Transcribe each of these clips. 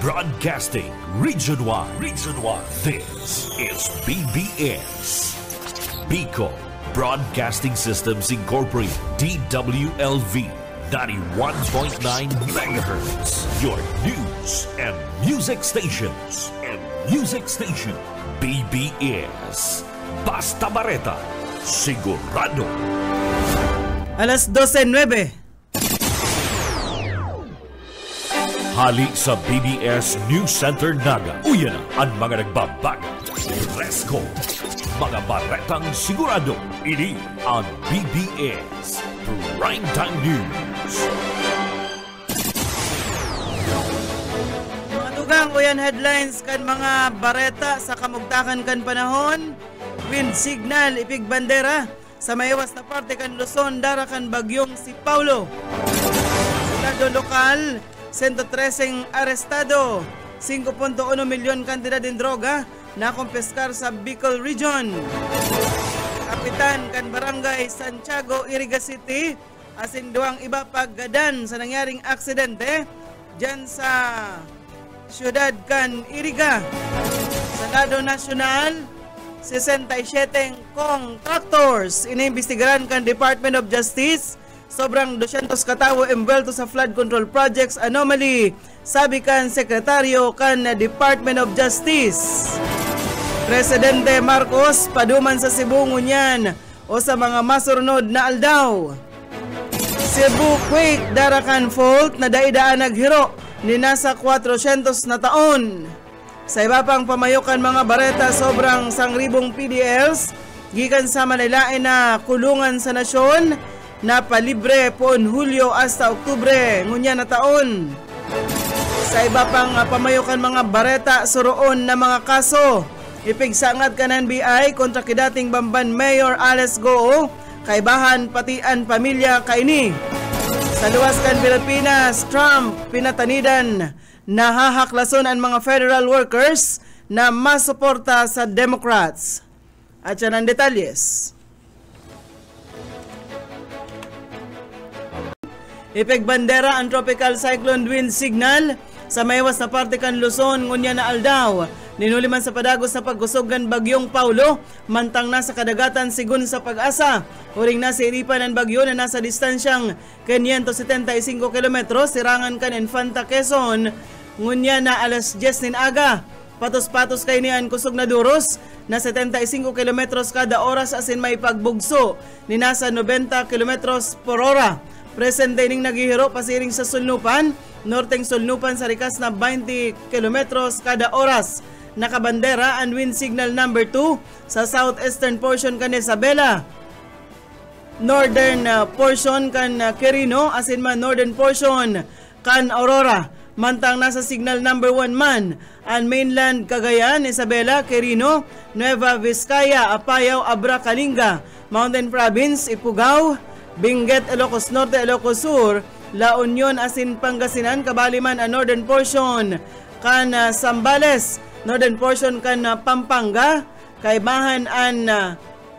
Broadcasting Region 1. This is BBS. Bicol Broadcasting Systems Incorporated. DWLV 91.9 MHz. Your news and music stations. BBS. Basta Bareta. Sigurado. Alas 12:09. Hali sa BBS News Center Naga. Uyan na ang mga nagbabaga. Fresco. Mga baretang sigurado. Ini ang BBS Primetime News. Mga tugang uyan headlines kan mga bareta sa kamugtakan kan panahon. Wind signal ipig bandera sa maiwas na parte kan Luzon dara kan bagyong si Paulo. Senado lokal 113 arestado, 5.1 milyon kantidad ng droga na kumpeskar sa Bicol Region. Kapitan kan Barangay Santiago, Iriga City, asin duwang iba paggadan sa nangyaring aksidente dyan sa syudad kan Iriga. Senado Nacional, 67 contractors iniimbestigaran kan Department of Justice. Sobrang 200 katawo embelto sa flood control projects anomaly, sabi kan Sekretaryo kan Department of Justice. Presidente Marcos paduman sa Cebu ngunyan o sa mga masurunod na aldaw. Cebu quake darakan fault na daidaan naghiro ni nasa 400 na taon. Sa iba pang pamayokan mga bareta, sobrang 1,000 PDLs gikan sa Manilain na kulungan sa nasyon na palibre poon Hulyo hasta Oktubre ngunya na taon. Sa iba pang pamayokan mga bareta, suroon na mga kaso ipigsangat ka ng NBI kontra kidating Bamban Mayor Alex Goo, kaibahan patian pamilya kaini. Sa luwas kan Pilipinas, Trump pinatanidan na hahaklason ang mga federal workers na masuporta sa Democrats. At yan ang detalyes. Ipigbandera ang tropical cyclone wind signal sa maiwas na parte kan Luzon ngunya na aldaw. Ninuliman sa padagos na pagkusogan bagyong Paulo, mantang nasa kadagatan sigun sa pag-asa. Huring nasa iripan ang bagyo na nasa distansyang 575 kilometros, sirangan kan Infanta, Quezon, ngunya na alas 10 nin aga. Patos-patos kay niyan kusog na duros na 75 kilometros kada oras asin may pagbugso ni nasa 90 kilometros por hora. Present day ning naghihiro pasiring sa Sulnupan, norteng Sulnupan sa rikas na 20 kilometros kada oras. Nakabandera ang wind signal number 2 sa southeastern portion kan Isabela, northern portion kan Quirino, asin man northern portion kan Aurora. Mantang nasa signal number 1 man ang mainland Cagayan, Isabela, Quirino, Nueva Vizcaya, Apayao, Abra, Kalinga, Mountain Province, Ifugao, Benguet, Ilocos Norte, Ilocos Sur, La Union, asin Pangasinan, kabaliman ang northern portion kan Zambales, northern portion kan Pampanga, kaibahan ang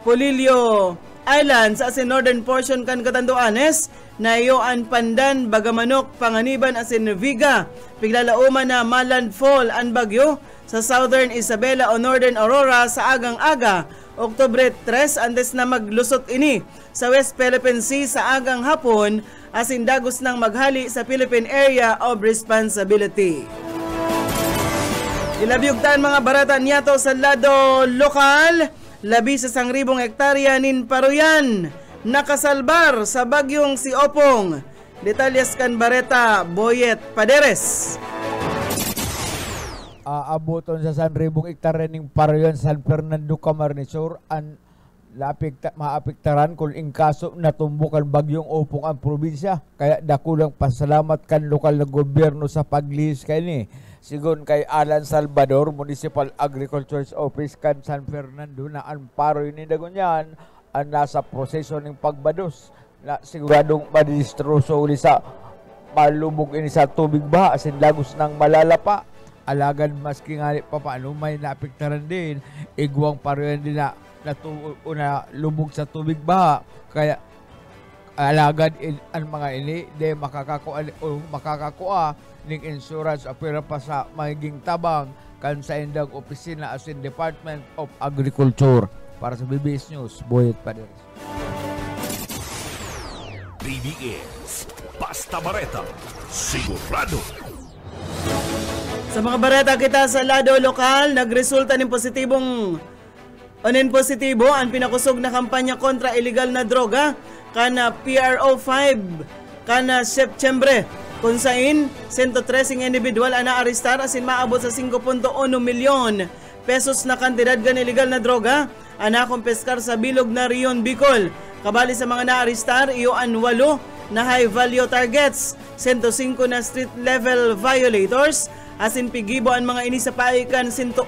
Polillo Islands, asin northern portion kan Catanduanes, Nayoan, Pandan, Bagamanok, Panganiban, asin Viga. Piglalauman na malandfall ang bagyo sa southern Isabela o northern Aurora sa agang-aga, Oktubre 3, antes na maglusot ini sa West Philippine Sea sa agang hapon, asin dagos ng maghali sa Philippine Area of Responsibility. Ilabyugtan mga barata niyato sa lado lokal, labi sa 1,000 hektarya nin Paruyan, nakasalbar sa bagyong si Opong. Detalyes kan bareta Boyet Paderes. Abuton sa 1,000 hektarya ning Paruyan, San Fernando, Camarines Sur, an maapektaran kung in kaso natumbukan bagyong Opong ang probinsya. Kaya dakulang pasalamat kan lokal na gobyerno sa paglihis kay ni. Sigon kay Alan Salvador, Municipal Agriculture Office kan San Fernando, na ang Paruy ni Dagunyan ang nasa proseso ng pagbados na siguradong madistroso uli sa malubog ini sa tubig ba asin lagos ng malalapa. Alagan maski nga pa paano may naapektaran din, igwang Paruyan din na lubog sa tubig ba. Kaya alagad ang mga ini de makakakuha ning insurance apira pa sa magiging tabang kan sa indang opisina as in Department of Agriculture. Para sa BBS News, Boyet Paderes. BBS Basta Bareta, sigurado. Sa mga bareta kita sa lado lokal, nagresulta ng positibo ang pinakusog na kampanya kontra illegal na droga kana PRO5 kana September kung sain 113 individual ang naarestar asin maabot sa 5.1 milyon pesos na kantidad gan illegal na droga ang nakumpeskar sa bilog na Rion, Bicol. Kabali sa mga naarestar, iyo ang 8 na high value targets, 105 na street level violators, asin pigibo ang mga ini sa paikan 101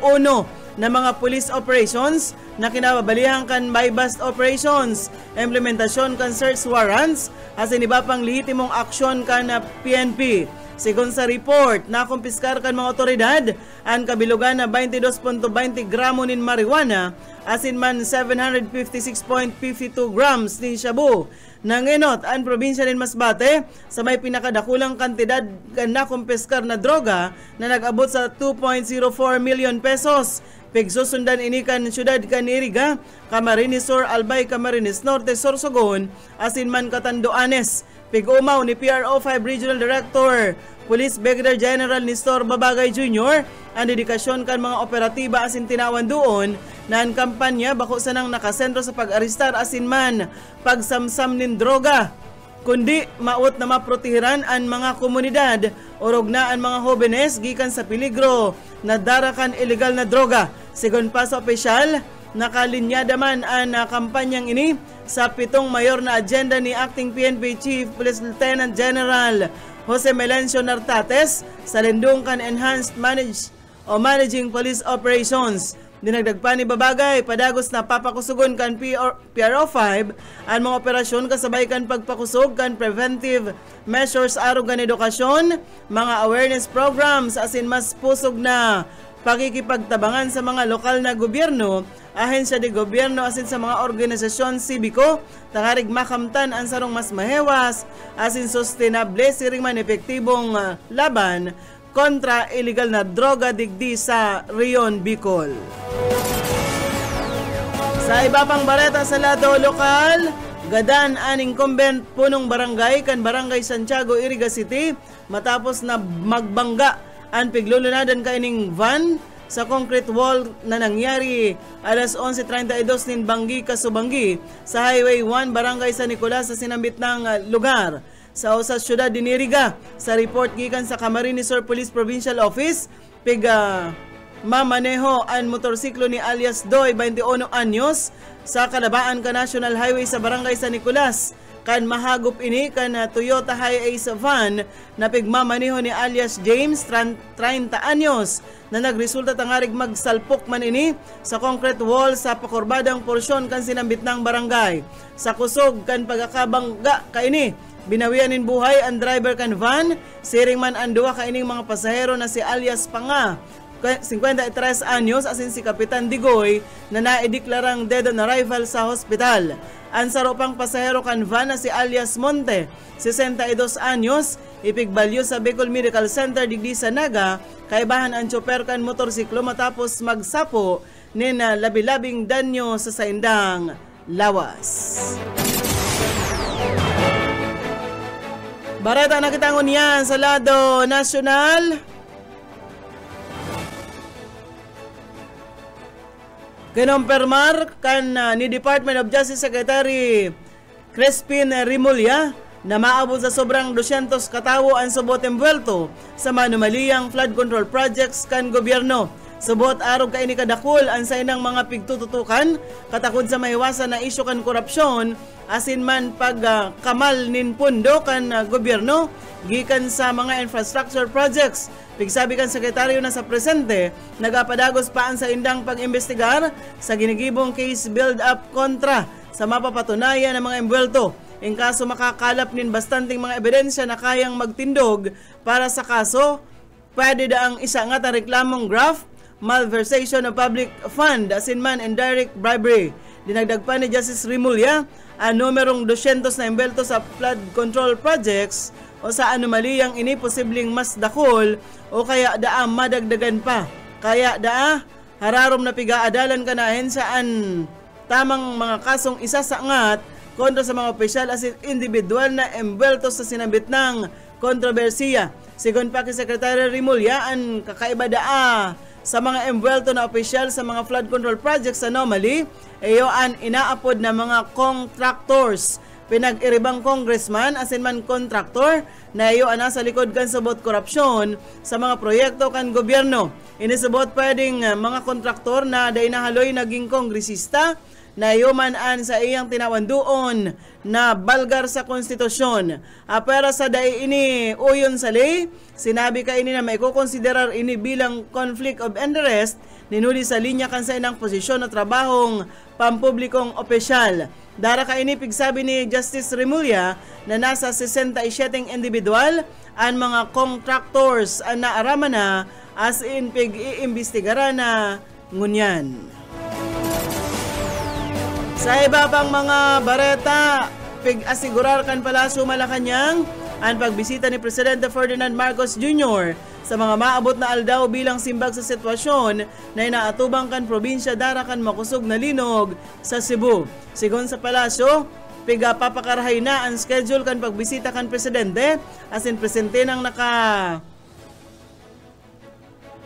na mga police operations na kinababalihan kan by bust operations, implementasyon kan search warrants, asin iba pang lehitimong aksyon kan PNP. Sigon sa report, nakumpiskar kan mga otoridad ang kabilugan na 22.20 gramo nin marijuana, asin man 756.52 grams ni shabu. Nanginot ang probinsya nin Masbate sa may pinakadakulang kantidad na kumpiskar na droga na nag-abot sa 2.04 million pesos. Pigsusundan ini kan syudad kan Iriga, Camarines Sur, Albay, Camarines Norte, Sorsogon, asin man Catanduanes. Pig-umaw ni PRO5 Regional Director Police Brigadier General Nestor Babagay Jr. ang dedikasyon kan mga operatiba asin tinawan doon na ang kampanya bako sa nang nakasentro sa pag-aristar asin man pagsamsam nin droga, kundi maot na maprotehiran ang mga komunidad orog na ang mga hobenes gikan sa peligro na darakan illegal na droga. Sigon pa sa opisyal, nakalinyada man ang kampanyang ini sa 7 mayor na agenda ni Acting PNP Chief Police Lieutenant General Jose Melencio Nartates sa lindung kan Enhanced Managing Police Operations. Dinagdag pa ni Babagay, padagos na papakusugon kan PRO5 ang mga operasyon kasabay kan pagpakusog kan preventive measures arog kan edukasyon, mga awareness programs asin mas pusog na pakikipagtabangan sa mga lokal na gobyerno, ahensya de gobyerno asin sa mga organisasyon sibiko, tangarig makamtan ang sarong mas mahewas asin sustainable siring man epektibong laban kontra illegal na droga digdi sa Rion, Bicol. Sa iba pang bareta sa lado lokal, gadan ang incumbent punong barangay kan Barangay Santiago, Iriga City matapos na magbangga ang piglulunadan kaining van sa concrete wall na nangyari alas 11:32 nin Banggi, Kasubanggi sa Highway 1, Barangay San Nicolas sa sinambit ng lugar sa usas syudad din Iriga. Sa report gikan sa Camarines Sur Police Provincial Office, mamaneho ang motorsiklo ni alias Doy, 21 anyos, sa kalabaan ka National Highway sa Barangay San Nicolas. Kan mahagop ini kan Toyota Hi-Ace van na pigmamaneho ni alias James, 30 anyos, na nagresulta tangarig magsalpok man ini sa concrete wall sa pakurbadang porsyon kan sinambit ng barangay. Sa kusog kan pagkakabangga kaini, binawian nin buhay ang driver kan van, siring man ang duwa kaining mga pasahero na si alias Panga, 53 anyos, asin si Kapitan Digoy na naideklarang dead on arrival sa hospital. Ang saropang pasahero kan van na si alias Monte, 62 anyos, ipigbalyo sa Bicol Medical Center digdi sa Naga, kaibahan ang tsoper kan motorsiklo matapos magsapo nin labi-labing danyo sa saindang lawas. Bareta na kitangon yan sa lado nasyonal. Kinompermar kan ni Department of Justice Secretary Crispin Rimulya na maabot sa sobrang 200 katawo ang subot embuelto sa manumaliyang flood control projects kan gobyerno. Subot arog kaini kadakol ang sainang mga pigtututukan katakod sa mahiwasan na isyu kan korupsyon asin man pagkamal nin pundo kan gobyerno gikan sa mga infrastructure projects. Pigsabi kan sekretaryo na sa presente, nagapadagos pa ang sa indang pag-imbestigar sa ginigibong case build-up kontra sa mapapatunayan ng mga embuelto. In kaso makakalap nin bastanting mga ebidensya na kayang magtindog para sa kaso, pwede da ang isa nga ta reklamong graft, malversation of public fund, asin man indirect bribery. Dinagdag pa ni Justice Rimulya ang numerong 200 na embelto sa flood control projects o sa anomaliyang ini posibleng mas dakol o kaya daa madagdagan pa. Kaya daa hararom na pigaadalan kanahin saan tamang mga kasong isasangat kontra sa mga opisyal as individual na embwelto sa sinabit ng kontrobersiya. Sigon pa kay Secretary Rimulya, ang kakaiba daa sa mga embwelto na opisyal sa mga flood control projects anomaly, an inaapod na mga contractors. Pinag-iribang congressman asin man contractor na ana sa likod kan subot korupsyon sa mga proyekto kan gobyerno. Inisubot pwedeng mga kontraktor na day nahaloy naging kongresista na man sa iyang tinawan doon na balgar sa konstitusyon. Pero sa day ini uyon sa lay, sinabi ka ini na may kukonsiderar ini bilang conflict of interest, ninuli sa linya kan sa inang posisyon na trabahong pampublikong opisyal. Dara ka ini pigsabi ni Justice Rimulya na nasa 67 individual ang mga contractors ang naarama na as in pig-iimbestigara na ngunyan. Sa iba pang mga bareta, pig-asigurar kan Palasyo Malacanang ang pagbisita ni Presidente Ferdinand Marcos Jr. sa mga maabot na aldaw bilang simbag sa sitwasyon na inaatubang kan probinsya dara kan makusog na linog sa Cebu. Sigon sa Palasyo, pigapapakarahay na ang schedule kan pagbisita kan Presidente asin presente nang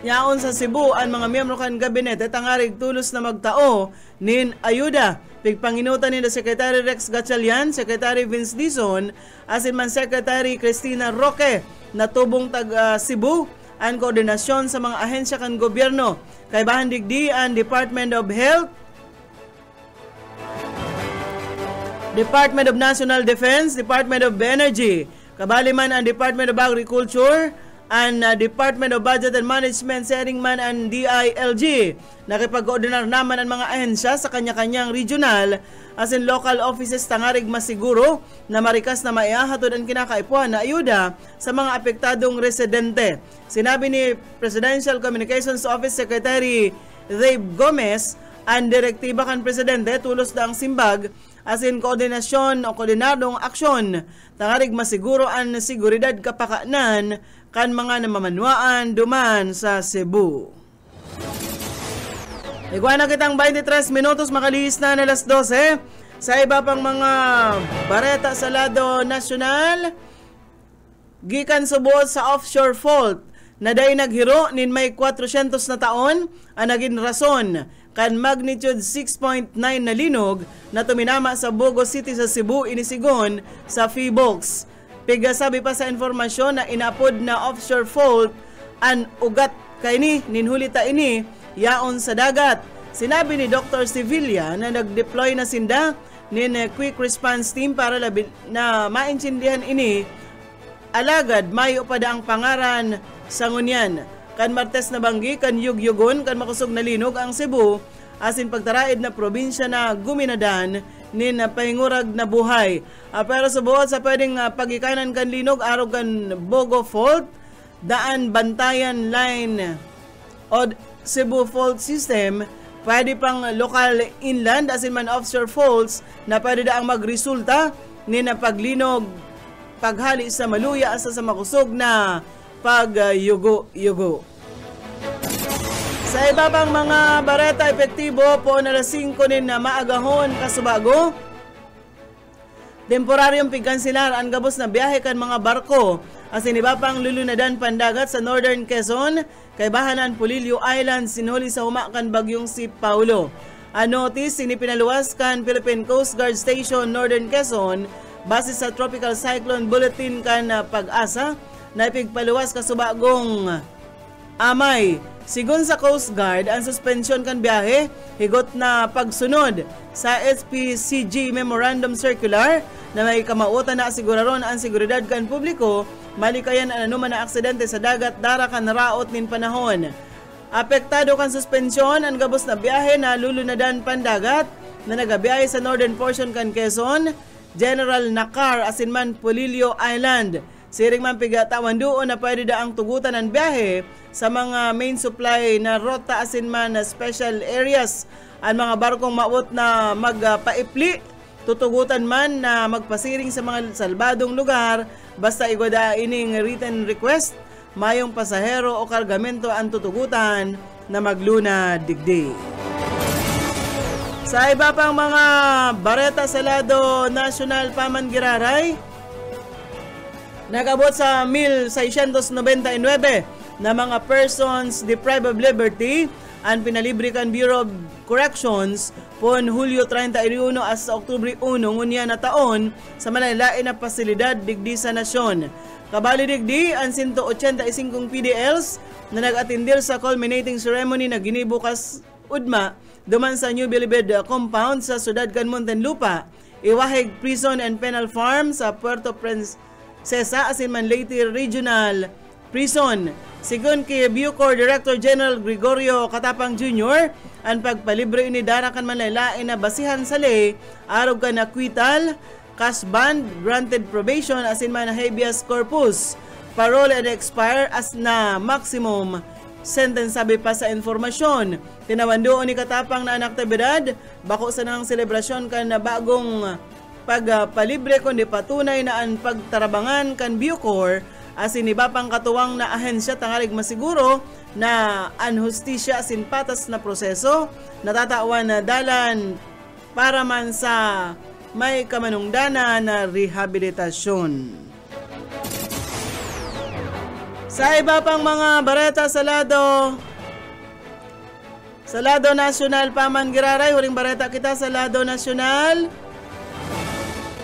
yaon sa Cebu ang mga miyembro kan gabinete tangarig tulos na magtao nin ayuda. Pigpanginutan ni Secretary Rex Gatchalian, Secretary Vince Dizon, asin man Secretary Cristina Roque na tubong Cebu ang koordinasyon sa mga ahensya kan gobyerno. Kay bahan digdi ang Department of Health, Department of National Defense, Department of Energy, kabali man ang Department of Agriculture, ang Department of Budget and Management, sharing man ang DILG. Nakipag-koordinar naman ang mga ahensya sa kanya-kanyang regional as in local offices tangarig masiguro na marikas na maiahatod ang kinakaipuan na ayuda sa mga apektadong residente. Sinabi ni Presidential Communications Office Secretary Dave Gomez, ang direktiba kan Presidente tulos na ang simbag as in koordinasyon o koordinadong aksyon tangarig masiguro ang seguridad kapakanan kan mga namamanwaan duman sa Cebu. Iguan na kitang 23 minutos makalihis na alas 12. Sa iba pang mga bareta sa lado nasyonal, gikan subuot sa offshore fault na day naghiro nin may 400 na taon ang naging rason kan magnitude 6.9 na linog na tuminama sa Bogo City sa Cebu inisigon sa PHIVOLCS. Pigasabi pa sa informasyon na inapod na offshore fault an ugat kay ni ninhulita ini yaon sa dagat. Sinabi ni Dr. Sevilla na nag-deploy na sinda nin quick response team para na maintindihan ini alagad mayo pa da ang pangaran sa ngunyan. Kan Martes na banggi kan yugyugon kan makusog na linog ang Cebu asin pagtaraid na probinsya na guminadan nin pahingurag na buhay. Pero sa buot sa pwedeng pagikanan kan linog araw kan Bogo Fault, daan bantayan line o Cebu Fault System, pwede pang local inland asin man offshore faults na pwede daang magresulta nin paglinog paghali sa maluya asa sa makusog na pagyugo-yugo. Sa iba pang mga bareta epektibo po na 5 nin na maagahon kasubago, temporaryong pigkansilar ang gabos na biyahe kan mga barko asin iba pang lulunadan pandagat sa Northern Quezon kay bahanan Pulilio Island sinuli sa humakan bagyong si Paulo. Notice sinipinaluwas kan Philippine Coast Guard Station Northern Quezon base sa Tropical Cyclone Bulletin kan Pag-asa na ipigpaluwas kasubagong amay. Sigun sa Coast Guard, ang suspensyon kan biyahe higot na pagsunod sa SPCG Memorandum Circular na may kamautan na asiguraron ang seguridad kan publiko malikayan ang anuman na aksidente sa dagat dara kan raot nin panahon. Apektado kan suspensyon ang gabos na biyahe na lulunadan pandagat na nagabiyahe sa northern portion kan Quezon, General Nakar asin man Pulilio Island. Siring man pigatawan doon na pwede daang tugutan ang biyahe sa mga main supply na rota asin man na special areas ang mga barkong maot na magpaipli tutugutan man na magpasiring sa mga salbadong lugar basta igwada ining written request, mayong pasahero o kargamento ang tutugutan na magluna digdi. Sa iba pang mga bareta sa lado nasyonal paman giraray, nagabot sa 1,699 na mga persons deprived of liberty ang pinalibre kan Bureau of Corrections pon Hulyo 31 as sa Oktubre 1 ngunya na taon sa malalain na pasilidad digdi sa nasyon. Kabali digdi ang 185 PDLs na nag-atindir sa culminating ceremony na ginibukas udma duman sa New Bilibid compound sa Ciudad kan Muntinlupa, Iwahig Prison and Penal Farm sa Puerto Princesa asin man Leyte Regional Prison. Sigun kay Bucor Director General Gregorio Katapang Jr., ang pagpalibre ni darakan man laylain na basihan sa ley, arog ka na acquittal, cash bond, granted probation asin man habeas corpus, parole and expire as na maximum sentence. Sabi pa sa informasyon, tinawandoon ni Katapang na aktibidad, bako sa nang selebrasyon kan na bagong pagpalibre kundi patunay na ang pagtarabangan kan Bucor asin iba pang katuwang na ahensya tangarig masiguro na ang hustisya asin patas na proseso natatawan na dalan para man sa may kamanungdana na rehabilitasyon. Sa iba pang mga bareta sa lado nasyonal paman giraray, huling bareta kita sa lado nasyonal,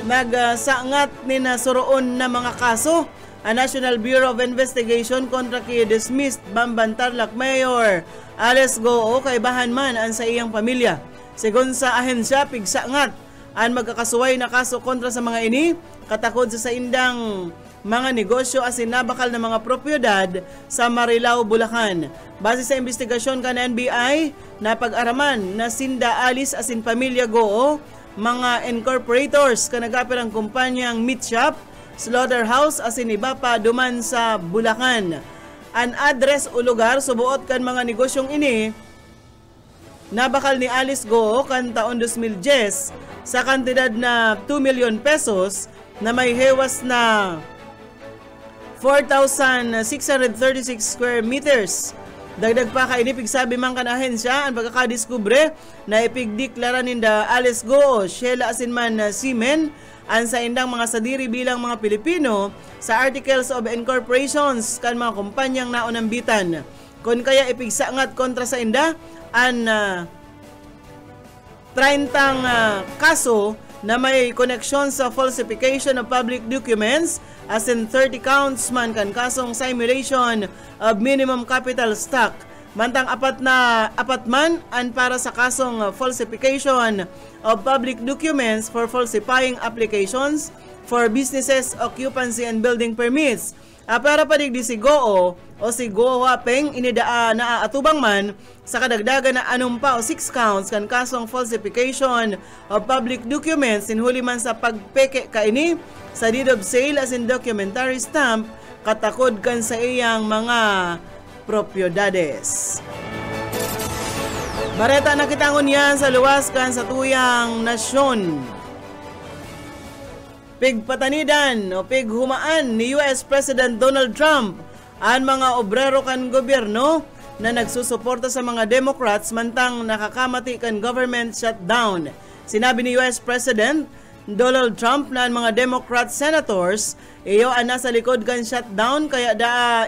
nagsaangat ni nasuroon na mga kaso ang National Bureau of Investigation kontra kay dismissed Bamban Tarlac Mayor Alex Goo kay bahan man ang sa iyang pamilya. Sigon sa ahensya, pigsaangat ang magkakasuway na kaso kontra sa mga ini, katakod sa indang mga negosyo asin nabakal na mga propiedad sa Marilao, Bulacan. Base sa investigasyon kan NBI, napag-araman na Sinda Alice asin pamilya Goo, mga incorporators kanagapir ang kumpanyang meat shop, slaughterhouse asin iba pa duman sa Bulacan. An address o lugar subuot kan mga negosyong ini nabakal ni Alice Goo kan taon 2010 sa kantidad na 2 million pesos na may hewas na 4,636 square meters. Dagdag pa ka inipig sabi man kan ahensya ang pagkakadiskubre na ipigdeklara ninda Alice Goo, Sheila asin man Seamen ang sa indang mga sadiri bilang mga Pilipino sa Articles of Incorporations kan mga kumpanyang naunambitan. Kung kaya ipigsaangat kontra sa inda ang 30 kaso na may koneksyon sa falsification of public documents as in 30 counts man kan kasong simulation of minimum capital stock. Mantang apat man ang para sa kasong falsification of public documents for falsifying applications for businesses, occupancy and building permits. Para padigdi si Goo o si Goo Wapeng naaatubang man sa kadagdagan na anumpa o 6 counts kan kasong falsification of public documents inhuli man sa pagpeke kaini sa deed of sale as in documentary stamp katakod kan sa iyang mga propiedades. Bareta na kitangon yan sa luwas kan sa tuyang nasyon. Pigpatanidan o pighumaan ni US President Donald Trump ang mga obrero kan gobyerno na nagsusuporta sa mga Democrats mantang nakakamati kan government shutdown. Sinabi ni US President Donald Trump na ang mga Democrat senators iyo ang nasa likod kan shutdown kaya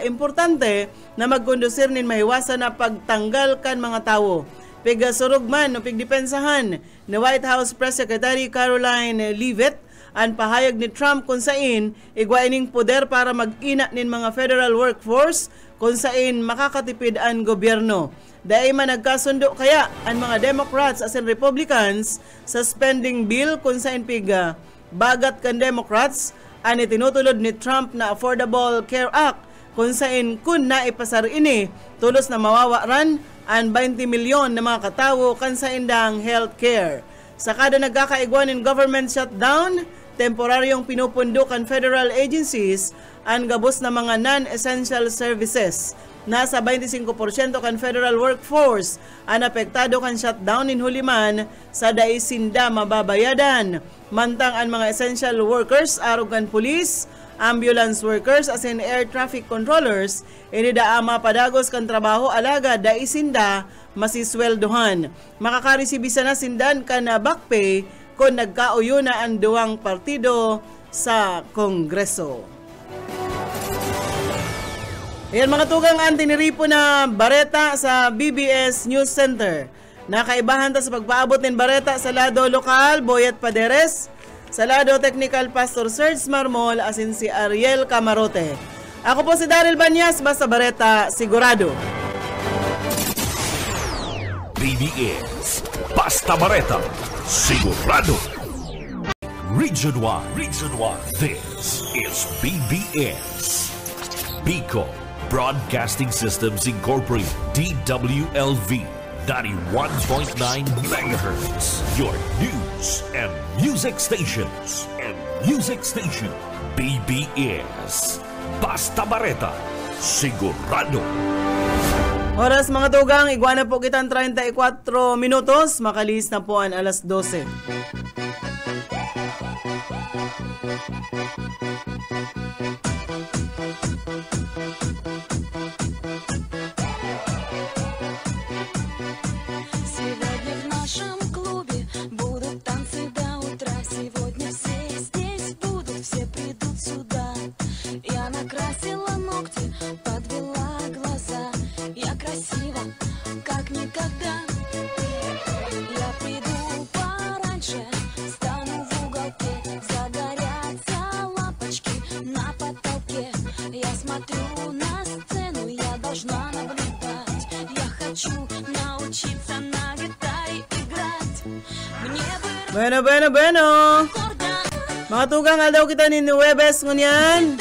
importante na magkondusir nin mahiwasan na pagtanggal kan mga tao. Pigasurog man o pigdepensahan ni White House Press Secretary Caroline Leavitt ang pahayag ni Trump kung sain igwaining poder para mag-ina nin mga federal workforce kung sain makakatipid ang gobyerno. Dahil man nagkasundo kaya ang mga Democrats as in Republicans sa spending bill kung sain bagat kan Democrats ang itinutulod ni Trump na Affordable Care Act kung sain kun naipasar ini tulos na mawawaran ang 20 milyon na mga katawo kan sa indang health care. Sa kada nagkakaigwan in government shutdown, temporaryong pinupundo kan federal agencies ang gabos na mga non-essential services. Nasa 25% kan federal workforce ang apektado kan shutdown in Huliman sa daisinda mababayadan. Mantang ang mga essential workers, arugan police, ambulance workers as in air traffic controllers, inidaama padagos kan trabaho alaga daisinda masisweldohan. Makakaresibisa na sindan kan back pay kung nagkauyo na ang duwang partido sa Kongreso. Ayan mga tugang ang tiniripo na bareta sa BBS News Center. Nakaibahan ta sa pagpaabot ng bareta sa lado lokal, Boyet Paderes, sa lado technical Pastor Serge Marmol, asin si Ariel Camarote. Ako po si Daryl Banyas, basta bareta, sigurado. BBS Basta Bareta, sigurado. Region 1. This is BBS. Bicol Broadcasting Systems Incorporated, DWLV, 91.9 megahertz. Your news and music stations. BBS Basta Bareta, sigurado. Oras mga tugang, iguana po kitang 34 minutos, makalis na po ang alas 12. Bueno. Mga tugang, daw kita ni Nuwebes ngunyan.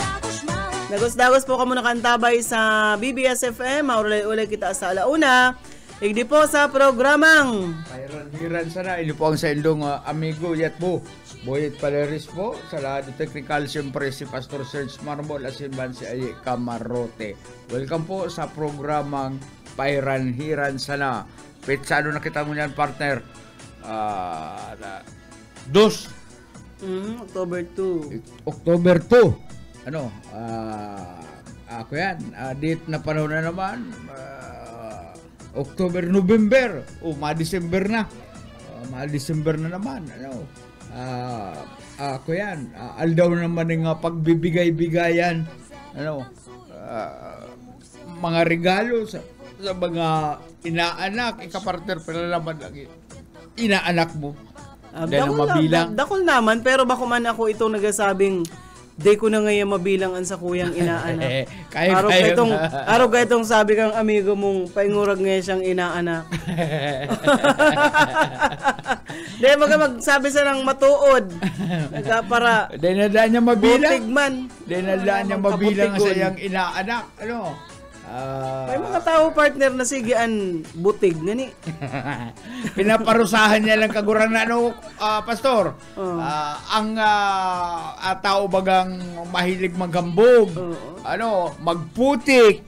Dagos-dagos po kamo nakantabay sa BBS FM. Maulay kita sa alauna. Igdi po sa programang Pairan sana. Ini po ang sa ilong amigo yat po. Boyet Paleris po. Sa lado technical, siyempre si Pastor Serge Marmol, asin man si Ariel Camarote. Welcome po sa programang Pairan sana. Petsado na kita mo yan, partner. October 2. October 2. Ako yan. Date na panahon na naman. October, November. Ma-December na. Ma-December na naman. Ako yan. Aldaw naman ng pagbibigay-bigayan. Mga regalo sa mga inaanak. Ikapartner pala naman lagi. Inaanak mo. Dakol naman, pero bako man ako itong nagasabing day ko na ngayon mabilang ang sa kuyang inaanak. Araw itong sabi kang amigo mong paingurag ngayon siyang inaanak. Dahil magsabi sa nang matuod. Para dahil nadaan niya mabilang. Butigman. Dahil nadaan niya mabilang sa iyang inaanak. May mga tao partner na sigian butig ngani. Pinaparusahan niya lang kaguran na pastor. Ang tao bagang mahilig maghambog. Magputik.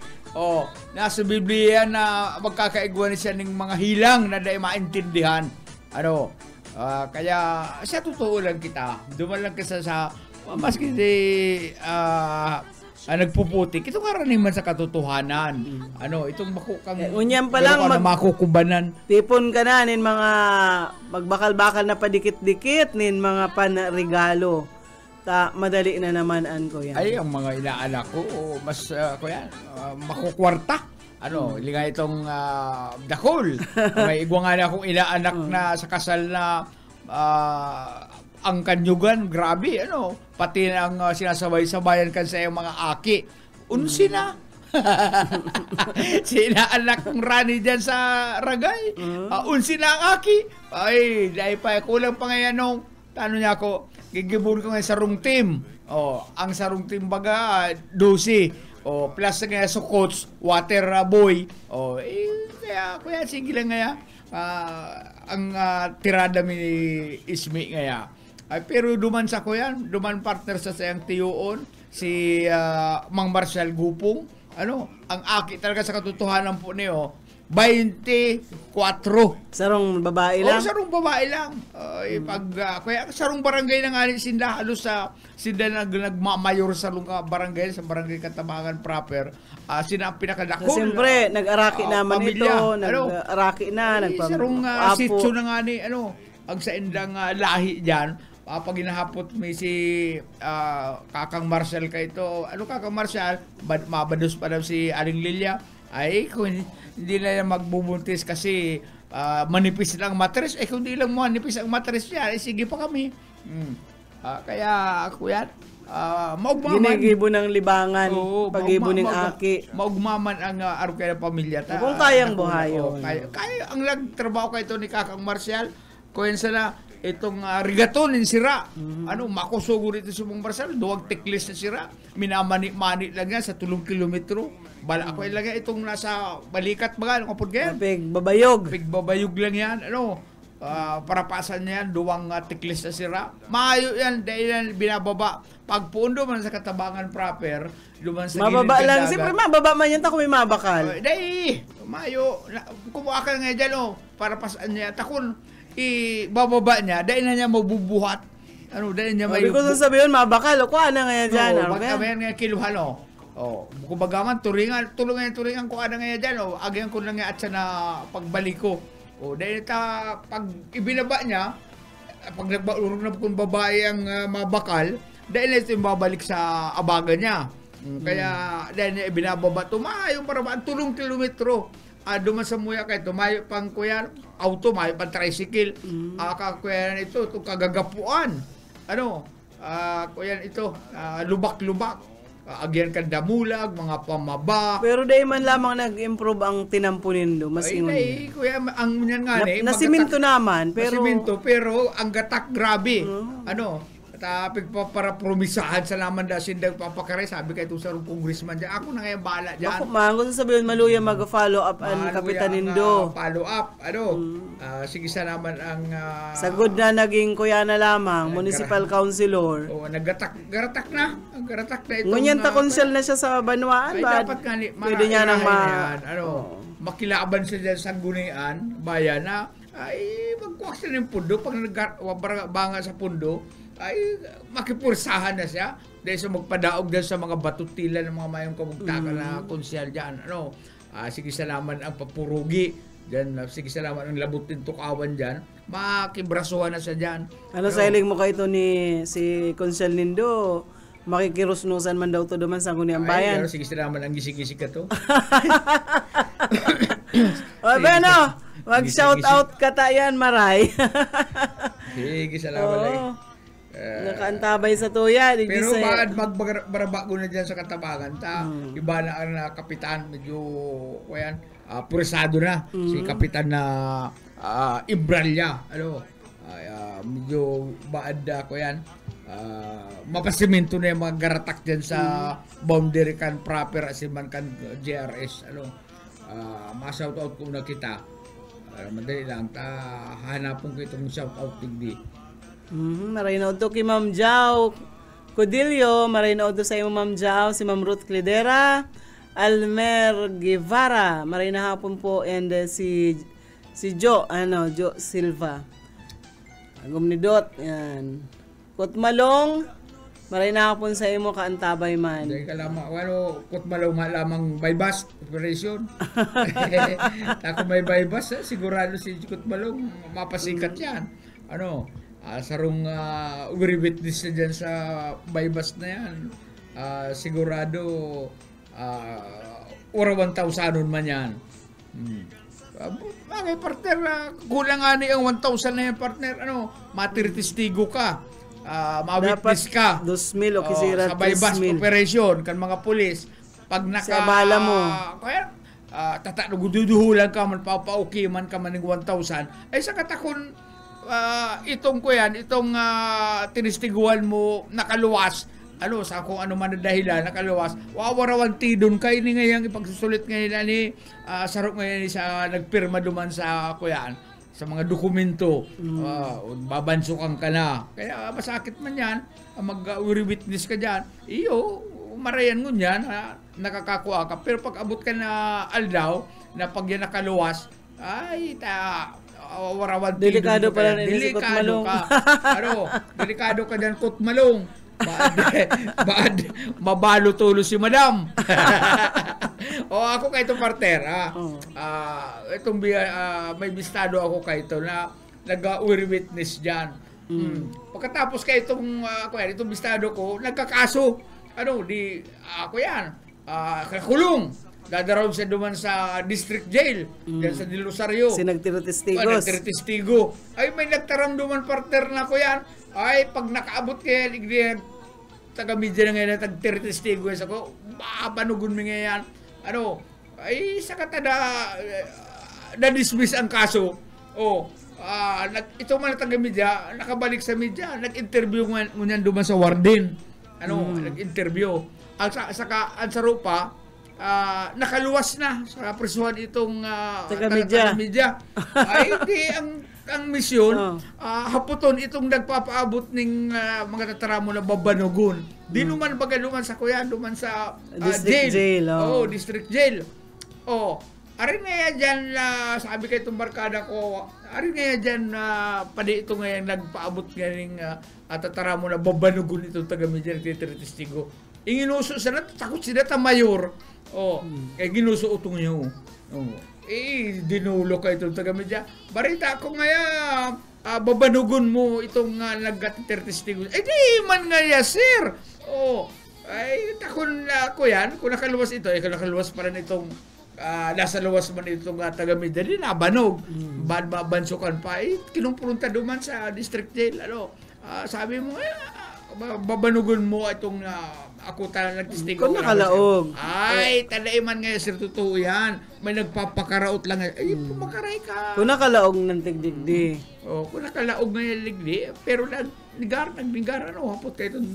Nasa Biblia na magkakaigwan siya ng mga hilang na dahil maintindihan. Kaya siya totoo lang kita. Duman lang kasi sa maski nagpuputik. Ito karaniwan sa katotohanan. Itong makukang unyan pa lang makukubanan. Tipon ka na nin mga magbakal-bakal na padikit-dikit nin mga panregalo. Madali na naman ko yan. Ay, ang mga inaanak ko, mas makukwarta. Ilinga itong dakol. May igwa nga na akong inaanak na sa kasal na ang kanyugan, grabe, pati ang sinasabay-sabayan kan sa iyong mga aki. Unsi na. Sinaanak ng rani dyan sa ragay. Unsi na ang aki. Ay, dahil pa, kulang pa ngayon tano niya ako, gigibun ko ngayon sarong team. Ang sarong team baga, 12. Plus nga sa coach, water boy. Kaya sige lang nga ang tirada mi Ismi nga. Pero duman sa ko yan, duman partner sa sayang tiyuon, si Mang Marcial Gupong, ang aki talaga sa katotohanan po niyo, 24. Sarong babae lang? Sarong babae lang. Kaya sarong barangay na nga ni Sinda, halos sa Sinda nagmamayor sa barangay, sa barangay Katabangan proper. Sina ang pinakadakol. Siyempre, nag-araki naman pamilya. ito. Nag-araki na, sarong nagpapaapo. sitso na nga ni, ang sa indang lahi dyan, pag hinahapot may si Kakang Marcel ka ito. Kakang Marcel? Mabados pa daw si Aling Lilia. Ay, kung hindi na yan magbubuntis kasi manipis lang matres. Kung hindi lang manipis ang matres niya, sige pa kami. Kaya ako yan, maugmaman. Ginigibo ng libangan, pag-ibo ng aki. Maugmaman ang araw kaya ng pamilya. Kung kayang buhayon. Kaya ang nagtrabaho ka ito ni Kakang Marcial, kuyan sana itong rigaton ng sira. Makusugo rito sa mong Marcial, duwag tiklis na sira. Minamani-mani lang yan sa 3 kilometro. Bala ako ilagay itong nasa balikat mga kapag ganyan. Pigbabayog lang yan. Parapasan niya yan, duwang tiklis na sira. Maayo yan, dahil yan binababa. Pag pundo man sa Katabangan proper, duman sa mababa lang. Siyempre mababa man yan, tako may mabakal. Dahil, maayo, kumuha ka nga dyan, parapasan niya. Takon, ibababa niya, dahil na niya mabubuhat. Dahil niya may... Hindi ko sasabihin, mabakal. Kuha na nga yan dyan. Magkamayan nga kiluhan, kumbaga man, tulungan ko ano nga dyan, agyan ko lang nga at sa na pagbalik ko. Dahil pag ibinaba niya, pag nagbaurong na kung babae ang mabakal, dahil ito yung babalik sa abaga niya. Kaya dahil niya ibinababa, tumayong para ba, 3 kilometro. Duman sa muya kayo, tumayo pang kuya, auto, mayo pang tricycle. Kakuya ito, itong kagagapuan. Kuya ito, lubak-lubak. Agyan kan damulag, mga pamaba. Pero dahil man lamang nag-improve ang tinampunin do, mas ingon. Kuya, ang yan nga nasiminto naman, pero... Nasiminto, pero ang gatak grabe. Tapig pa para promisahan sa naman da sindag papakare, sabi kay ito sa congressman dyan. Ako na ngayon bala dyan. Ako, kung sabihin maluya mag-follow up ang Kapitan Nindo. Follow up, sige sa naman ang... Sagod na naging kuya na lamang, municipal councilor. Garatak na itong... Ngunyan konsyal na siya sa Banwaan. Dapat nga pwede niya nang makilaban siya dyan sa gunian, bayan na, ay magkuha siya ng pundo. Pag nagbanga sa pundo, ay makipursahan na siya dahil sa magpadaog dahil sa mga batutila ng mga mayong kamugtakan na konsyal dyan. Sige salaman ang papurugi dyan, sige salaman ang labutin tukawan dyan, makibrasuhan na siya dyan. Sa iling mo kayo ni si Konsyal Nindo, makikirusnusan man daw to duman sa Guniang Bayan. Pero sige salaman ang gisig-gisig ka to. Bueno, mag-shout out ka tayan, Maray. Sige salaman nakaantabay sa tuya. Pero magbarabago na dyan sa Katabangan. Iba na ang kapitan, medyo purisado na. Si kapitan na Ibralya. Medyo baad ko yan. Mapasimento na yung mga garatak dyan sa boundary kan proper asiman kan GRS. Ma-shout out ko na kita. Madali lang. Hanapon ko itong shout out tigdi. Marinaod to kay Ma'am Jao Codillo, marinaod to sa imo Ma'am Jao, si Ma'am Ruth Cledera, Almer Guevara, marina hapon po, and si Jo Silva. Agom ni Dot, yan. Kutmalong, marina hapon sa imo kaantabay man. Dahil ka lamang, Kutmalong lamang bypass operation. Ako may bypass, sigurado si Kutmalong, mapasikat yan. Sarong witness na dyan sa bypass na yan. Sigurado ora 1,000 man yan. Mga partner, kulang nga ni ang 1,000 na yan partner. Matiritistigo ka. Ma-witness ka. 2,000 o kisira 3,000. Sa bypass operation kan mga pulis. Pag sa bala mo. Kaya, duduhulan ka man, papauki man ka man ng 1,000. Ay sa katakon, itong tinistiguan mo nakaluwas, sa kung ano man na dahilan nakaluwas, wawarawan tidon kay ni ngayang ipagsusulit ngayon ni sarok ngayon sa nagpirma duman sa kuyan sa mga dokumento. Babansukan ka na, kaya masakit man yan, mag-witness ka dyan, marayan mo yan, nakakakuha ka. Pero pag abot ka na aldaw, na pag yan nakaluwas, ay, warawan. Delikado pala na si delikado Kutmalong. ka. Delikado ka dyan, Kutmalong. Baad, mabalo tulo si madam. Ako kay ito, partner. May bistado ako kay ito na nag-uwi witness dyan. Pagkatapos kay itong bistado ko, nagkakaso. Ako yan, kakulong. Dadaraw siya duman sa district jail, dyan sa Dilusario. Nagtiro-testigos. Nagtiro-testigo. Ay, may nagtaramduman, partner na ko yan. Ay, pag nakaabot kaya, taga-media na ngayon na tag-tiro-testigo sa ko, banugon mo ngayon. Ay, sa kata na-dismiss ang kaso. Ito man taga-media, nakabalik sa media, nag-interview ngunyan duman sa warden. Nag-interview. Ang sarupa, nakaluwas na sa prisuhan itong taga-media. Ay, di ang misyon, haputon itong nagpapaabot ng mga tataramo na babanugon. Di naman baga duman sa kuya, duman sa district jail. District jail. Arin nga dyan, sabi kay itong barkada ko, arin nga dyan, padi ito ngayon nagpaabot nga ng tataramo na babanugon itong taga-media nagtitiristigo. Inginuso sana, takot sila ta mayor. Kaya ginuso utong niyo. Dinulo ka itong taga-media. Barita ko ngaya, babanugon mo itong nagtitiristigo. Di man ngaya, sir. Ay, takon ko yan. Kung nakaluwas ito, kung nakaluwas pa rin itong nasa luwas man itong taga-media, di nabanog. Bansukan pa. Kinumpulunta duman sa district jail. Sabi mo, babanugon mo itong ako talagang nagtistigo. Kung nakalaog. Ay, talaiman nga sir, totoo yan. May nagpapakaraot lang. Ay, pumakaray ka. Kung nakalaog ng tigdigdi. Kung nakalaog nga yung ligdi, pero nagnigar, hapot kayo itong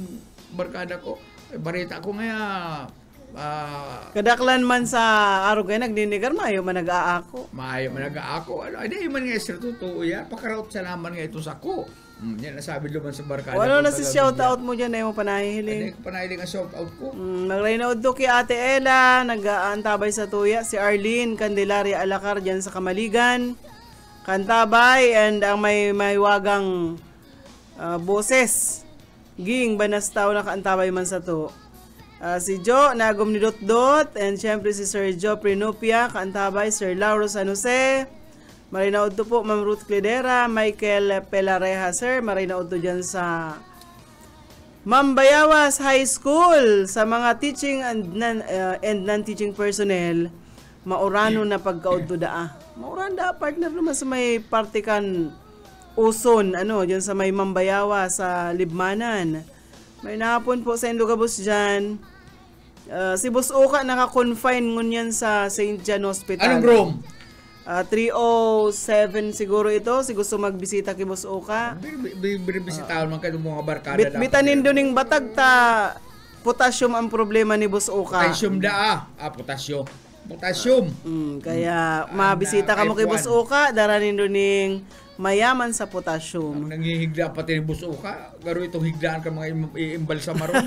barkada ko. Barita ko nga, kadaklan man sa araw kayo nagdinigar, mayo man nag-aako. Ay, di man nga sir, totoo yan. Pakaraot sa naman nga ito sa ko. Yan nasabi naman sa barkada. Ano na si shoutout mo dyan na yung panahihiling? Panahihiling ang shoutout ko. Nagraynaod do kay Ate Ella, nag-aantabay sa tuya. Si Arlene Candelaria Alacar dyan sa Kamaligan. Kantabay and ang may mahiwagang boses. Ging Banastaw nakaantabay man sa to. Si Jo Nagom ni Dot and syempre si Sir Joe Prinupia kaantabay, Sir Lauro San Jose. Marinaod to po Ma'am Ruth Cledera, Michael Pelareja, sir. Marinaod to dyan sa Mambayawas High School. Sa mga teaching and non-teaching personnel, maurano na pagkaod to daa. Mauran da, partner naman sa may partikan Uson, dyan sa may Mambayawas sa Libmanan. May nahapon po sa Indugabos dyan. Si Boss Oka naka-confine ngunyan sa St. John Hospital. Anong room? 307 siguro ito. Si gusto magbisita kay Boss Oka. Binibisitahan man kayo mga barkada. Bitanin doon yung batag ta potassium ang problema ni Boss Oka. Potassium potassium. Potassium. Kaya mabisita ka mo kay Boss Oka, daranin doon yung mayaman sa potassium. Ang nanghihigla pati ni Boss Oka, garo itong higlaan ka mga iimbal sa maron.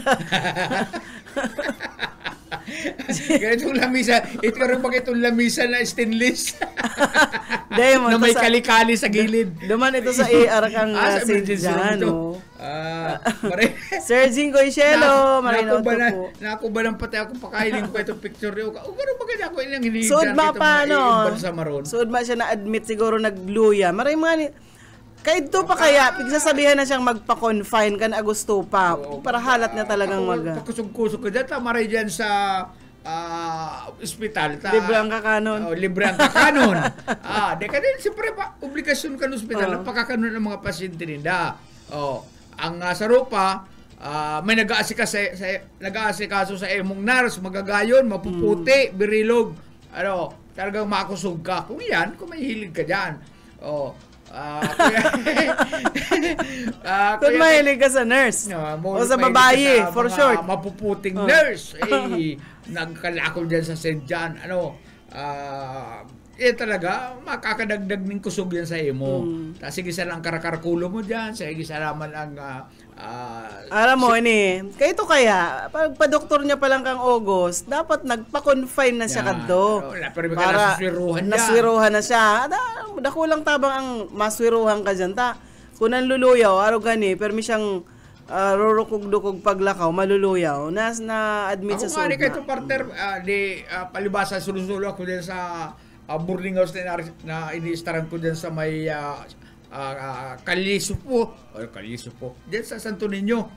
Ganitong lamisa, ito rin ba itong lamisa na stainless? na may kali-kali sa gilid. Duman ito sa AR kang St. John. Sir Jingo Ishelo, marinaw ito po. Naku ba ng pati ako pakahiling ko itong picture niyo? Gano'n ba ganyan ako ilang hinihiglaan Suod ma pa, sa maron? Suod ma siya na-admit siguro nagluya. Maray mga kahit to pa kaya, pigsasabihan na siyang magpa-confine kan Agosto pa. Para halat na talagang Pakusog-kusog ka dyan, tamaray dyan sa ospital. Libre ang kakanon. Libre ang kakanon. Deka din, siyempre pa, obligasyon ka ng ospital na pakakanon ng mga pasyente nila. Ang sarupa, may nag-aasikaso sa emong nurse, magagayon, mapuputi, birilog. Talagang makusog ka. Kung may hilig ka dyan. Kung mahilig ka sa nurse o sa babae, for short. Mapuputing nurse. Nagkalakol dyan sa St. John. talaga, makakadagdag ng kusog yan sa imo. Sige sa lang karakarakulo mo dyan, sige sa naman ang Alam mo, kaya ito kaya, pag pa-doktor niya pa lang kang August, dapat nagpa-confine na siya kadto. Pero para naswiruhan niya. Naswiruhan na siya. Dako lang tabang ang maswiruhan ka dyan. Kung luluyaw, araw gani, permi siyang rurukog-dukog paglakaw, maluluyaw, na-admit sa Ako nga sud ni kayo partner, palibasa, sulusulo ako din sa boarding house na iniistaran ko din sa may Kalisupo. Diyan sa Santo Niño.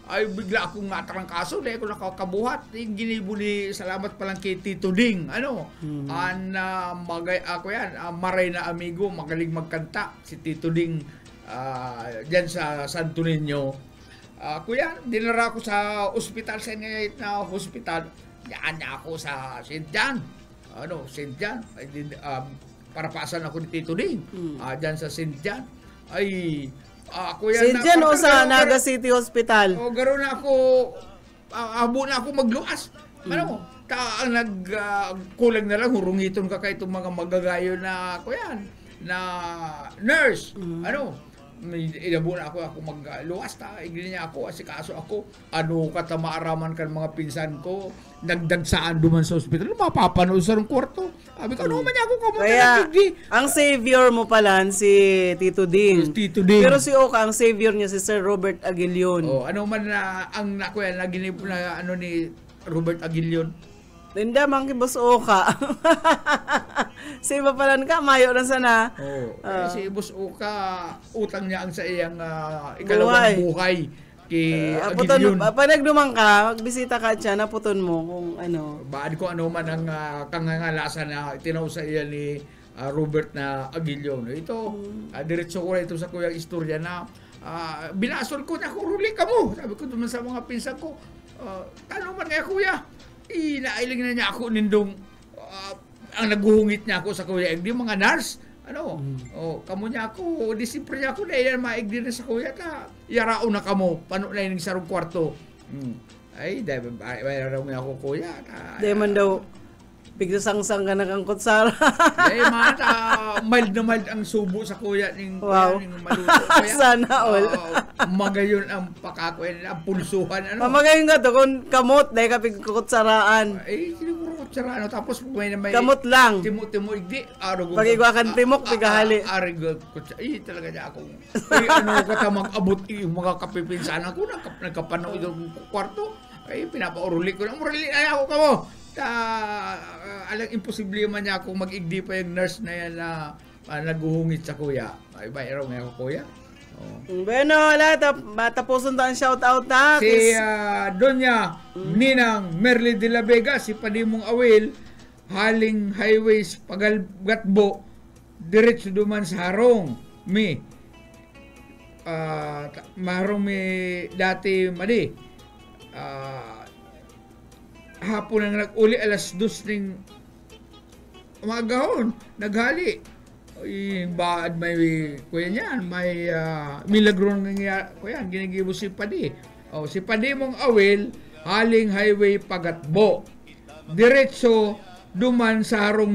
Ay bigla akong natrangkaso, dahil ko nakakabuhat. Ginibo ni salamat pa lang kay Tito Ding. Ako yan, maray na amigo, magaling magkanta. Si Tito Ding diyan sa Santo Niño. Kuya, dinara ko sa ospital, sa ngayon na hospital. Yan ako sa St. John. St. John. Parapasan ako ni Tito Ding. Diyan sa St. John. Ay, ako yan. St. John o sa Naga City Hospital? Garo na ako, abo na ako magluas. Kulang na lang, hurungiton ka kay itong mga magagayo na, na nurse. Inabo na ako magluwas igli niya ako, asikaso ako, maaraman kan mga pinsan ko, nagdagsaan duman sa ospital, mapapanood sa kwarto. Sabi ko, man niya ako kaya, ang savior mo pala si Tito Ding. Pero si Oka, ang savior niya si Sir Robert Aguilion. Man ang naginip na ni Robert Aguilion? Linda, mangkibos Oka. Si Ibapalan ka, mayo na sana. Si Boss Oka, utang niya ang sa iyang ikalawang buhay. Puton, pag nagdumang ka, magbisita ka siya, naputon mo kung ano. Baan ko man ang kangangalasan na itinaw sa iya ni Robert na Aguilion. Ito, diretso ko ito sa kuyang istorya na binasol ko na kuruli ka mo. Sabi ko naman sa mga pinsan ko, man nga kuya, inailing na niya ako nindong ang naguhungit niya ako sa kuya, hindi mga nurse. Kamo niya ako, disipre niya ako na yan, maigdi na sa kuya ka. Yarao na kamo, pano na yung sarong kwarto. Ay, dahil mayroon ako kuya. Dahil man daw, biglasang-sang ka na kang kutsara. Mild na mild ang subo sa kuya ng maluto. Sana all. Magayon ang pakakuin, ang pulsuhan. Magayon nga to, kung kamot, dahil kapig kutsaraan. Siguro kutsaraan. Tapos may kamot lang. Timo, igdi. Pag igwakan timok, bigahali. Talaga niya ako. Kata mag-abot yung mga kapipinsanan ko, nagkapanaw yung kwarto. Pinapauruli ko. Uruli na ako kamo. Alang imposible man niya kung mag-igdi pa yung nurse na yan na naguhungit sa kuya. Ay, bayaraw nga ako kuya. Bueno, wala. Tapusun tayo ang shout-out na. Si Doña Ninang Merly de la Vega, si Padimong Awil, Haling Highways, Pagalgatbo, diretso duman sa Harong. Maharong dati madi. Hapon ang nag-uli alas 2 ng mga gahon, naghali. Baad may kuya niyan, may milagro nga kuya, ginigibo si Padi. Si Padi mong Awil, Haling Highway Pagatbo. Diretso duman sa Harong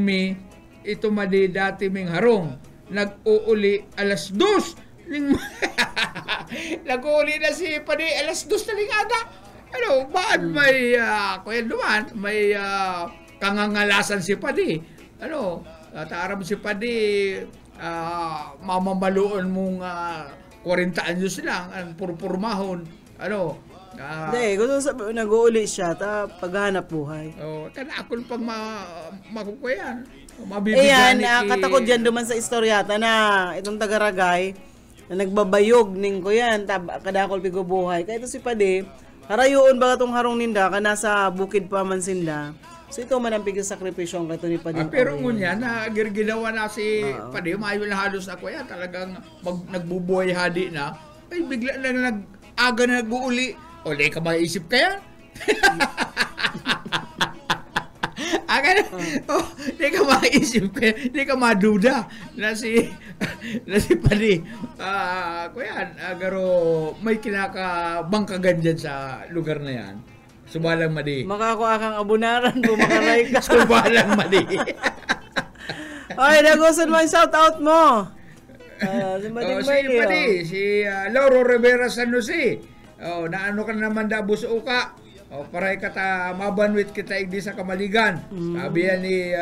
ito madi dati ming Harong. Nag-uuli alas 2 ning nag-uuli na si Padi alas 2 na lingada. Baad may kuya duman, may kangangalasan si Padi. Taarap si Padi, mamamaluon mong 40 anyos lang, ang purpurmahon. Hindi, gusto sabi, nag-uuli siya, paghanap buhay. Tanakol pag makukuyan. Mabibigyan katakot dyan duman sa istoryata na itong tagaragay, na nagbabayog ning ko yan, kadakol pigo buhay. Kaya ito si Padi, harayoon ba itong harong ninda, ka nasa bukid pa man sinda. So ito man ang sakripisyo ang kato ni Padi. Pero ngunya na ginawa na si Padi, mayo na halos na kuya, talagang nagbubuhay hadi na, ay bigla na nag-aga na nag-uuli. Di ka maisip kaya? Di ka maisip kaya, di ka maduda na si Padi. Kuya, garo may kinakabangkagan dyan sa lugar na yan. Subalang madi. Makakuha kang abunaran, bumakaray ka. Subalang madi. Oy, nagusan mo ang shout out mo. Si Mading si Marley, Padi, si Lauro Rivera San Jose. Naano ka naman da buso ka. Paray ka ta mabanwit kita igdi sa kamaligan. Sabi yan ni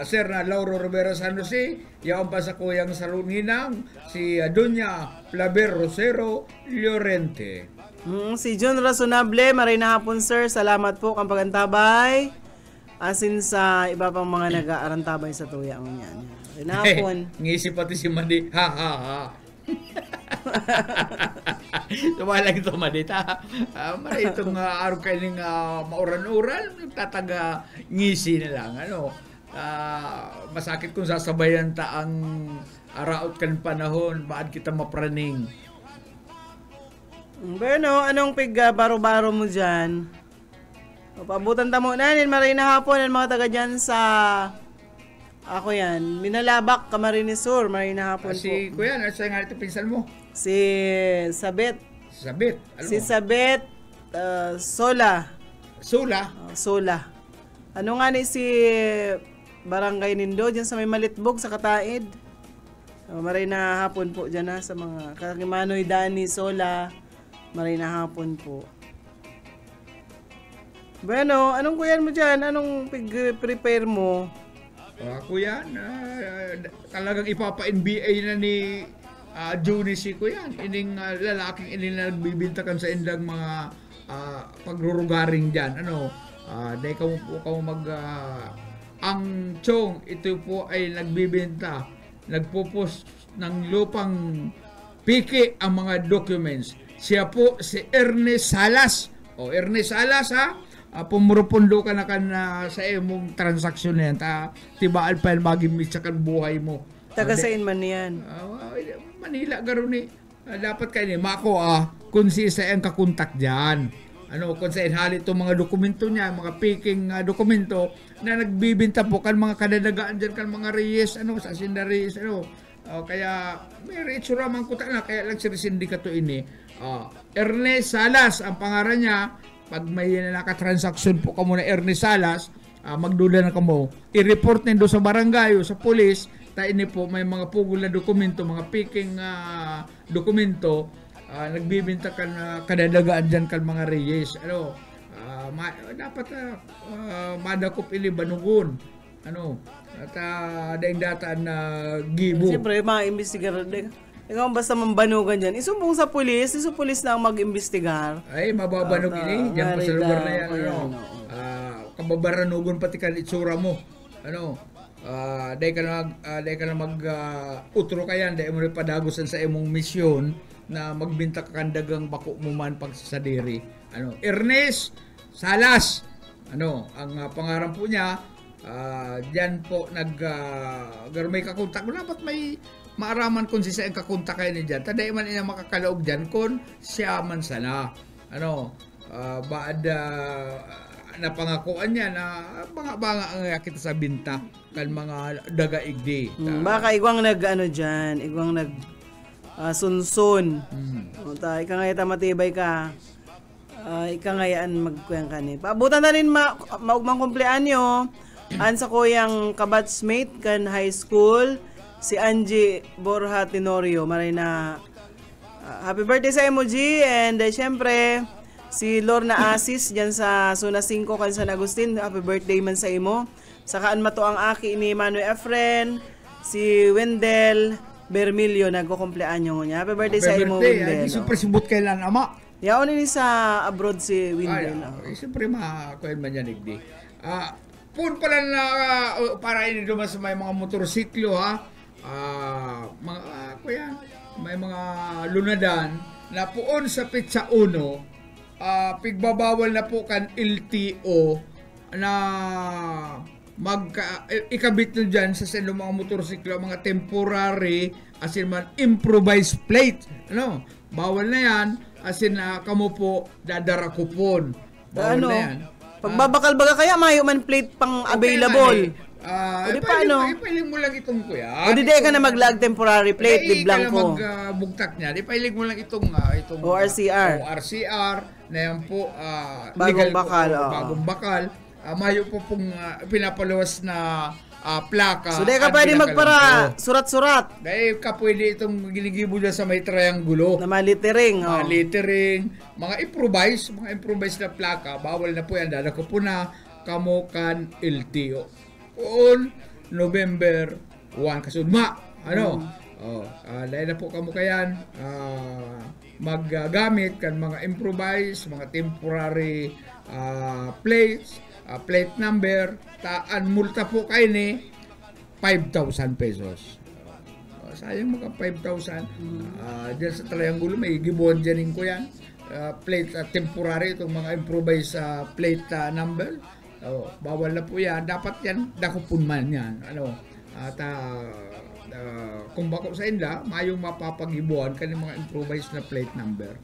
Sir na Lauro Rivera San Jose, yaon pa sa kuyang salunginang si Doña Flaver Rosero Llorente. Si John Razonable, maray na hapon sir. Salamat po kang pagantabay. Asin sa iba pang mga nag-aarantabay sa tuyang niyan. Maray na hapon. Ngisi pati si Mandi. Ha ha ha. Tumalang ito Madita. Maray itong araw kayo ng mauran-uran. Tataga ngisi na lang. Masakit kung sasabayan ta ang araot kan panahon. Baad kita mapraning. Bueno, anong baro-baro mo dyan? Pabutan ta mo na, maray na hapon ang mga taga dyan sa... Ako yan, Minalabak, Camarines Sur, maray na hapon po. Si Kuya, ano nga ito pinsan mo? Si Sabet. Sabit. Si Sabet, Sola. Sula. Sola. Ano nga ni si Barangay Nindo, dyan sa may Malitbog, sa Kataid. Maray na hapon po dyan sa mga Kakimanoy, Dani, Sola. Maray na hapon po. Bueno, anong kuyan mo dyan? Anong prepare mo? Kuya, talagang ipapa-NBA na ni Juni si Kuya. Ining lalaking ining nagbibintakan sa indang mga pagrurugaring dyan. Dahil ka mag... ang Chong, ito po ay nagbibinta. Nagpo-post ng lupang piki ang mga documents. Siya po si Ernest Salas. Ernest Salas pumurupundo ka na sa imong transaksyon na yan. Tibaan pa yan mag-imit sa kan buhay mo. Taga sain man yan? Manila, garo ni. Dapat kayo ni Mako, kung si isa ang kakontak dyan. Kung sa inhalit itong mga dokumento niya, mga peking dokumento na nagbibinta po kan mga kadadagaan dyan, kan mga Reyes, sa Hacienda Reyes, kaya may ritsura man ko na, kaya lang si Sindikato ini. Ernest Salas ang pangaran niya. Pag may nakatransaksyon po kamo na Ernest Salas, magduda na kamo, i-report nindo sa barangay o sa pulis. Tayo po may mga pugol na dokumento, mga peking dokumento, nagbibinta kan kadadagaan dyan kan mga Reyes. Dapat madakop ili banugon. At daing dataan na gibo. Siyempre, mga-imbestigar din. Ikaw basta mambanugan dyan. Isumbong sa pulis na ang mag-imbestigar. Ay, mababanog ini. Diyan pa sa lugar na yan. Kababaranugon pati kan itsura mo. Dahil ka na mag-utro ka yan. Dahil mo rin padagusan sa imong misyon na magbinta ka kandagang bako mo man pag sa diri. Ernest Salas. Ang pangaran po niya, diyan po may kakontak mo. Dapat may maaraman kung siya ang kakontak kayo niya dyan. Taday man ina makakalaog dyan kung siya man sana. Napangakuan niya na banga ang kita sa binta kan mga dagaigdi. Baka igwang dyan, igwang sunsun. Ika ngayon matibay ka. Ika ngayaan magkuyang ka ni. Paabutan na rin maugmang kumpleanyo. Sa kuyang kabatsmate kan high school, si Angie Borja Tenorio. Maray na happy birthday sa emoji. And syempre, si Lorna Asis dyan sa Zona 5 kan San Agustin. Happy birthday man sa imo. Sakaan mato ang aki ni Manuel Efren. Si Wendell Bermilio nagko-kumpleanyo niya. Happy birthday sa imo, Wendell. Siyempre sibut kailan ama. Yaon ni sa abroad si Wendell. Siyempre makakuin man yan igdi. Pun pala na para ini duman sa may mga motorsiklo may mga lunadan na puon sa Petsa 1 pigbabawal na po kan LTO na ikabit na dyan sa mga motorsiklo, mga temporary as in man improvised plate. Bawal na yan as in kamo po dadara kupon. Bawal na yan. Pagbabakal-baga kaya mayo man plate pang available. Di paano? Ipahiling mo lang itong kuya. O di ka na mag-lag temporary plate, di blanco. Di ka na magbugtak niya. Ipahiling mo lang itong ORCR. ORCR na yan po. Bagong bakal. Bagong bakal. Mayo po pong pinapaluwas na plaka. So, di ka at pwede pinakalan magpara ko. surat-surat Dahil ka pwede itong ginigibo dyan sa may triangulo. na malitering. Mga lettering, mga improvise na plaka, bawal na po yan. Dala ko po na Kamukan LTO. On November 1 kasudma. Dahil na po kamo kayan, maggamit kan mga improvise, mga temporary plates, plate number, taan multa po kayo ni 5,000 pesos. Sayang mga 5,000. Diyan sa triangulo may gibuan dyanin ko yan. Plate temporary, itong mga improvise plate number. Bawal na po yan. Dapat yan, dakupun man yan. At kung bako sa inla, mayong mapapagibuan ka ng mga improvised na plate number.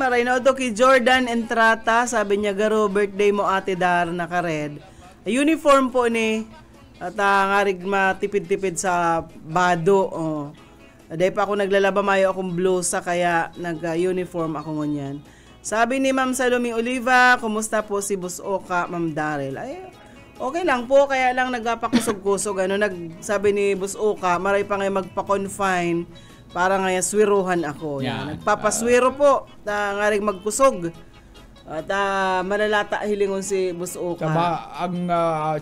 Maray na ito kay Jordan Entrata. Sabi niya, garo, birthday mo ate Dar, naka-red. Uniform po ni at ngarig matipid-tipid sa bado. Dahil pa ako naglalaba, mayo akong blusa, kaya nag-uniform ako ngunyan. Sabi ni Ma'am Salome Oliva, kumusta po si Boss Oka, Ma'am Daryl? Ay, okay lang po, kaya lang nagpapakusog-kusog. Sabi ni Boss Oka, maray pa ngayon magpa-confine para ngayon swiruhan ako. Yeah. Nagpapaswiro po, ngarig magkusog. At malalata hilingon si Boss Oka. Ang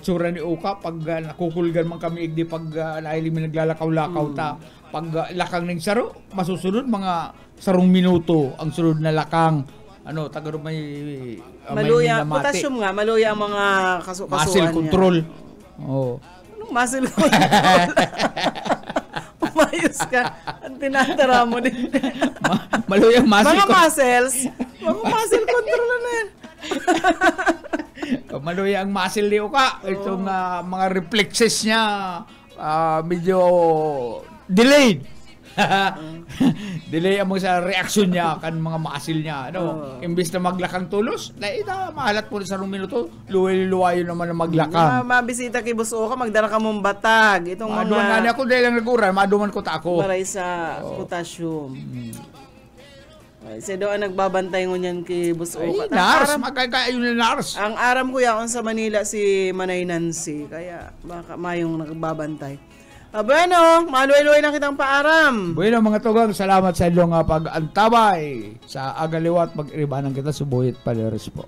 tsura ni Oka, pag nakukulgan man kami, igdi pag nailimi naglalakaw-lakaw ta, pag lakang ng saro, masusunod mga sarong minuto ang sunod na lakang. Taga may maluya, minamati. potassium nga, maluya ang mga kasuan Muscle control. Anong muscle control? Umayos ka. Ang tinatara mo din. Maluya muscle mga muscles, mga muscle control na yan. Maluya ang muscle ni Oka. Itong mga reflexes niya medyo delayed. Delay mo sa reaction niya kan mga muscle niya. Imbis na maglakang tulos, mahalat po sa 1 minuto, luway-luwayo naman na maglakang. Mabisita kay Boss Oka, magdala ka mong batag. Itong Maduman nga ako dahil lang nag-uray, maduman ko ta ako. Maray sa potassium. Kasi doon nagbabantay ngunyan kay Boss Oka. Nars, magkakayo na Nars. Ang aram ko yakon sa Manila si Manay Nancy, kaya baka mayong nagbabantay. Bueno, maluay-luay na kitang paaram. Bueno mga tugang, salamat sa inyong pag-antabay sa agaliwat mag-iribanan kita subuhit paleres po.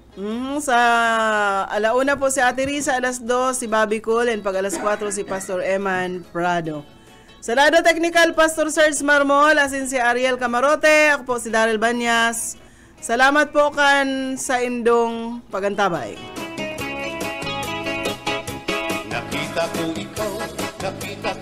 Sa alauna po si Ate Risa, alas 2 si Bobby Cool, and pag alas 4 si Pastor Eman Prado. Sa lado technical, Pastor Serge Marmol, asin si Ariel Camarote, ako po si Daryl Banyas. Salamat po kan sa indong pagantabay. Nakita ko ikaw, nakita